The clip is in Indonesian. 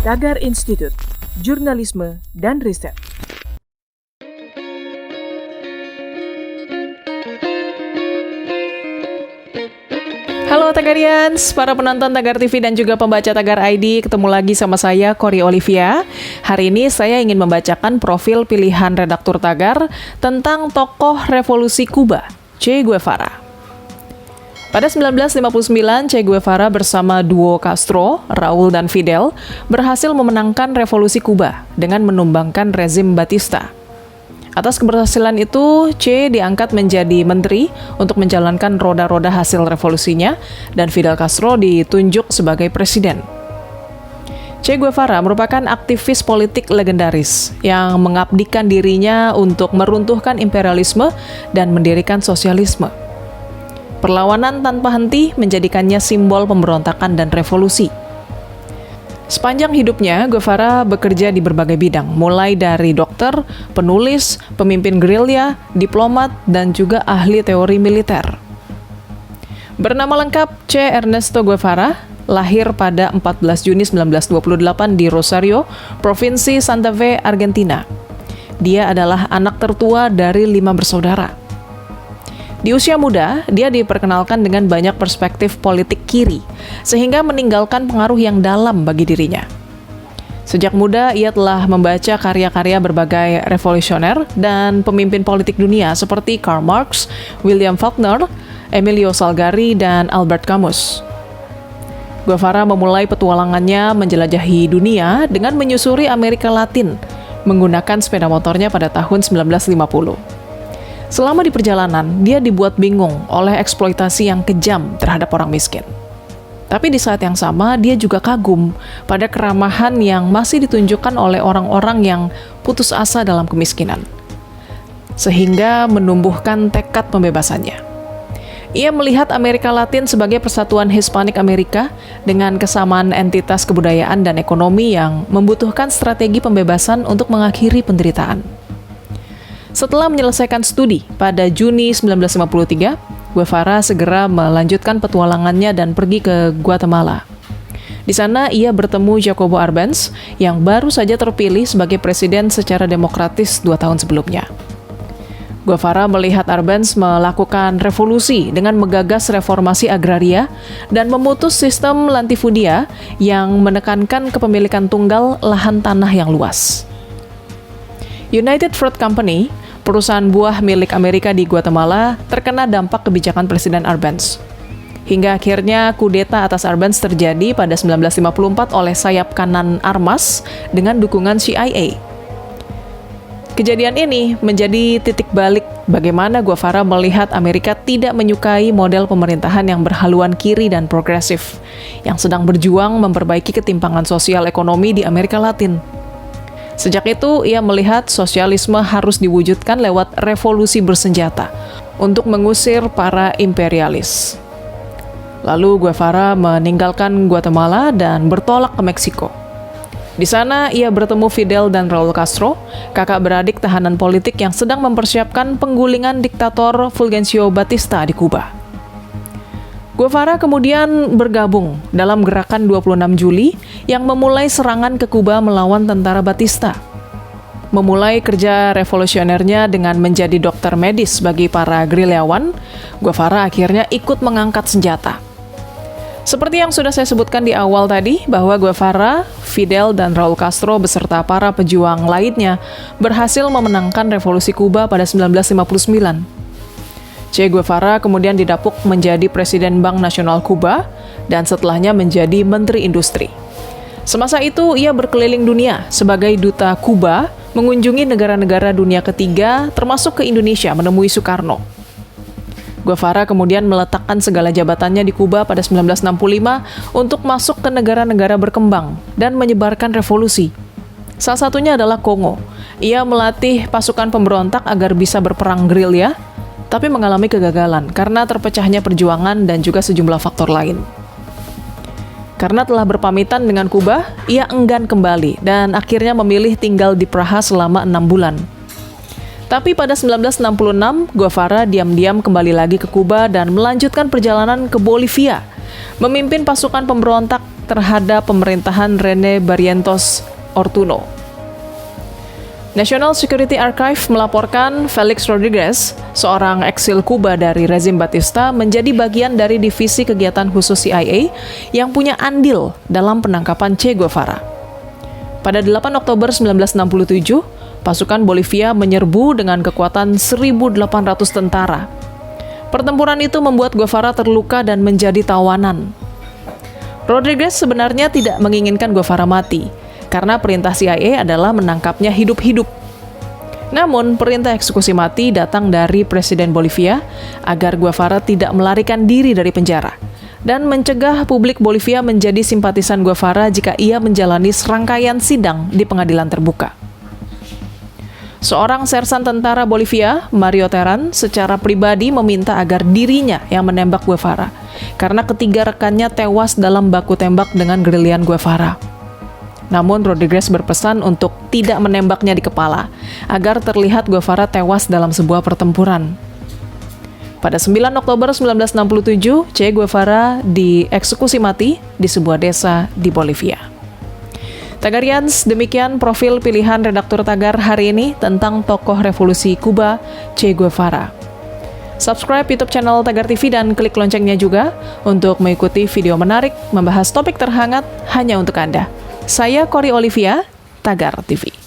Tagar Institute, Jurnalisme dan Riset. Halo Tagarians, para penonton Tagar TV dan juga pembaca Tagar ID, ketemu lagi sama saya, Cory Olivia. Hari ini saya ingin membacakan profil pilihan redaktur Tagar tentang tokoh revolusi Kuba, Che Guevara. Pada 1959, Che Guevara bersama duo Castro, Raul dan Fidel berhasil memenangkan revolusi Kuba dengan menumbangkan rezim Batista. Atas keberhasilan itu, Che diangkat menjadi menteri untuk menjalankan roda-roda hasil revolusinya dan Fidel Castro ditunjuk sebagai presiden. Che Guevara merupakan aktivis politik legendaris yang mengabdikan dirinya untuk meruntuhkan imperialisme dan mendirikan sosialisme. Perlawanan tanpa henti menjadikannya simbol pemberontakan dan revolusi. Sepanjang hidupnya, Guevara bekerja di berbagai bidang, mulai dari dokter, penulis, pemimpin gerilya, diplomat, dan juga ahli teori militer. Bernama lengkap Che Ernesto Guevara, lahir pada 14 Juni 1928 di Rosario, Provinsi Santa Fe, Argentina. Dia adalah anak tertua dari 5 bersaudara. Di usia muda, dia diperkenalkan dengan banyak perspektif politik kiri, sehingga meninggalkan pengaruh yang dalam bagi dirinya. Sejak muda, ia telah membaca karya-karya berbagai revolusioner dan pemimpin politik dunia seperti Karl Marx, William Faulkner, Emilio Salgari, dan Albert Camus. Guevara memulai petualangannya menjelajahi dunia dengan menyusuri Amerika Latin menggunakan sepeda motornya pada tahun 1950. Selama di perjalanan, dia dibuat bingung oleh eksploitasi yang kejam terhadap orang miskin. Tapi di saat yang sama, dia juga kagum pada keramahan yang masih ditunjukkan oleh orang-orang yang putus asa dalam kemiskinan, sehingga menumbuhkan tekad pembebasannya. Ia melihat Amerika Latin sebagai persatuan Hispanik Amerika dengan kesamaan entitas kebudayaan dan ekonomi yang membutuhkan strategi pembebasan untuk mengakhiri penderitaan. Setelah menyelesaikan studi pada Juni 1953, Guevara segera melanjutkan petualangannya dan pergi ke Guatemala. Di sana ia bertemu Jacobo Arbenz yang baru saja terpilih sebagai presiden secara demokratis 2 tahun sebelumnya. Guevara melihat Arbenz melakukan revolusi dengan menggagas reformasi agraria dan memutus sistem latifundia yang menekankan kepemilikan tunggal lahan tanah yang luas. United Fruit Company, perusahaan buah milik Amerika di Guatemala, terkena dampak kebijakan Presiden Arbenz. Hingga akhirnya kudeta atas Arbenz terjadi pada 1954 oleh sayap kanan Armas dengan dukungan CIA. Kejadian ini menjadi titik balik bagaimana Guevara melihat Amerika tidak menyukai model pemerintahan yang berhaluan kiri dan progresif, yang sedang berjuang memperbaiki ketimpangan sosial ekonomi di Amerika Latin. Sejak itu, ia melihat sosialisme harus diwujudkan lewat revolusi bersenjata untuk mengusir para imperialis. Lalu Guevara meninggalkan Guatemala dan bertolak ke Meksiko. Di sana, ia bertemu Fidel dan Raul Castro, kakak beradik tahanan politik yang sedang mempersiapkan penggulingan diktator Fulgencio Batista di Kuba. Guevara kemudian bergabung dalam gerakan 26 Juli yang memulai serangan ke Kuba melawan tentara Batista. Memulai kerja revolusionernya dengan menjadi dokter medis bagi para gerilyawan, Guevara akhirnya ikut mengangkat senjata. Seperti yang sudah saya sebutkan di awal tadi, bahwa Guevara, Fidel, dan Raul Castro beserta para pejuang lainnya berhasil memenangkan revolusi Kuba pada 1959. Che Guevara kemudian didapuk menjadi Presiden Bank Nasional Kuba dan setelahnya menjadi Menteri Industri. Semasa itu, ia berkeliling dunia sebagai duta Kuba, mengunjungi negara-negara dunia ketiga, termasuk ke Indonesia menemui Soekarno. Guevara kemudian meletakkan segala jabatannya di Kuba pada 1965 untuk masuk ke negara-negara berkembang dan menyebarkan revolusi. Salah satunya adalah Kongo. Ia melatih pasukan pemberontak agar bisa berperang gerilya, tapi mengalami kegagalan karena terpecahnya perjuangan dan juga sejumlah faktor lain. Karena telah berpamitan dengan Kuba, ia enggan kembali dan akhirnya memilih tinggal di Praha selama 6 bulan. Tapi pada 1966, Guevara diam-diam kembali lagi ke Kuba dan melanjutkan perjalanan ke Bolivia, memimpin pasukan pemberontak terhadap pemerintahan René Barrientos Ortuño. National Security Archive melaporkan Felix Rodriguez, seorang eksil Kuba dari rezim Batista, menjadi bagian dari divisi kegiatan khusus CIA yang punya andil dalam penangkapan Che Guevara. Pada 8 Oktober 1967, pasukan Bolivia menyerbu dengan kekuatan 1.800 tentara. Pertempuran itu membuat Guevara terluka dan menjadi tawanan. Rodriguez sebenarnya tidak menginginkan Guevara mati, karena perintah CIA adalah menangkapnya hidup-hidup. Namun, perintah eksekusi mati datang dari Presiden Bolivia agar Guevara tidak melarikan diri dari penjara dan mencegah publik Bolivia menjadi simpatisan Guevara jika ia menjalani serangkaian sidang di pengadilan terbuka. Seorang sersan tentara Bolivia, Mario Terán, secara pribadi meminta agar dirinya yang menembak Guevara, karena ketiga rekannya tewas dalam baku tembak dengan gerillian Guevara. Namun Rodriguez berpesan untuk tidak menembaknya di kepala, agar terlihat Guevara tewas dalam sebuah pertempuran. Pada 9 Oktober 1967, Che Guevara dieksekusi mati di sebuah desa di Bolivia. Tagarians, demikian profil pilihan redaktur Tagar hari ini tentang tokoh revolusi Kuba, Che Guevara. Subscribe YouTube channel Tagar TV dan klik loncengnya juga untuk mengikuti video menarik membahas topik terhangat hanya untuk Anda. Saya Cory Olivia, Tagar TV.